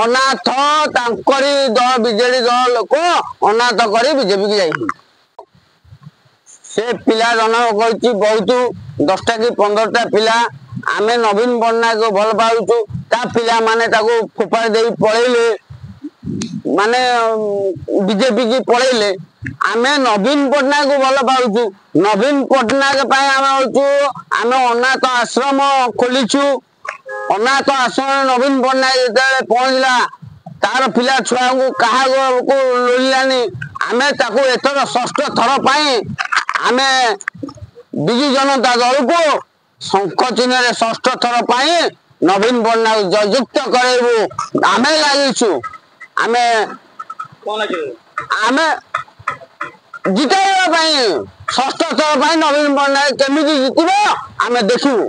अनाथ तांकरी दल बीजेडी दल लोक अनाथ कर बीजेपी की जाई से पिला जन्म कर बहुत 10टा कि 15टा पिला आमे नवीन पट्टनायक को भल पाऊँ ता पिला माने ताको फोपाड़ी दे पड़ेले माने बीजेपी की पड़ेले आमे नवीन पट्टनायक को भल पाऊँ नवीन पट्टनायक आमे अनाथ आश्रम खोलीचु अनाथ आश्रम नवीन पट्टनायक जो पहुंचला तार पिला छुआ को कहा को लोलानी आमे ताको एथर षष्ठ थर पाई आमे विजु जनता दल को शंख चिन्ह षष्ठ थर पाई नवीन पट्टनायक जययुक्त करेबू आमे लागिछु आमे आमे जिताइबा षष्ठ थर पाई नवीन पट्टनायक केमिति जितिबो आमे देखिबू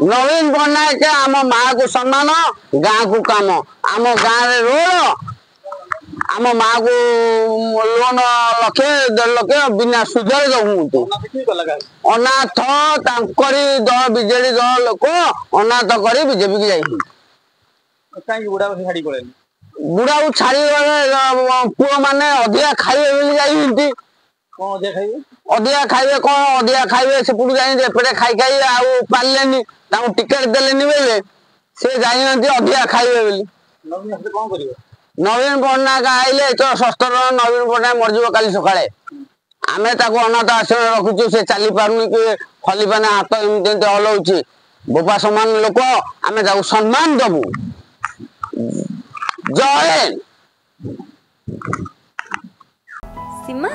नवीन पट्टनायक आम माँ को सम्मान गाँ को काम आम गाँव रे रोड आम माँ को लोन लक्षे 1.5 लाख बिना सुधर दऊ अनाथ तांकरी दल बीजेडी दल लोक अनाथ कर बीजेपी की जाई बुढ़ा को छाड़ी पुओ माने अधिका खाइबे जाई अधिका खाइबे कौन अधिका खाइबे से पुड़ जाई एपटे खाई खाई आउ पारलेनी ताऊ टिकट देलेनी बेले से जाई अधिका खाइबे बोली नवीन पट्टनायक आइले तो शस्त्र नवीन पट्टनायक मरजिबो काली सकाळे आमे ताको अनाथ आश्रम रखुछु से चाली पारुनी कि खली पाने हाथ एमते हलौछि बोपा समान लोक आमे ताको सम्मान दबु जय सीमा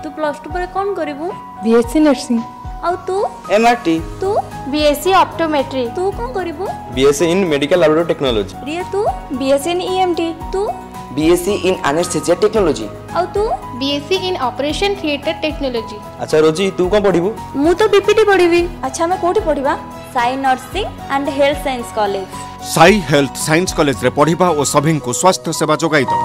तू +2 पर कौन करिवु बीएससी नर्सिंग और तू एमआरटी तू बीएससी ऑप्टोमेट्री तू कौन करिवु BSc in medical laboratory technology रिया तू बीएससी इन ईएमटी तू बीएससी इन एनेस्थेसिया टेक्नोलॉजी और तू BSc in operation theatre technology. अच्छा रोजी तू कौन पढ़िबू मु तो बीपीटी पढ़िबी अच्छा मैं कोठी पढ़िबा Sai nursing and health science college Sai health science college रे पढ़िबा और सभी को स्वास्थ्य सेवा जोगाई दो।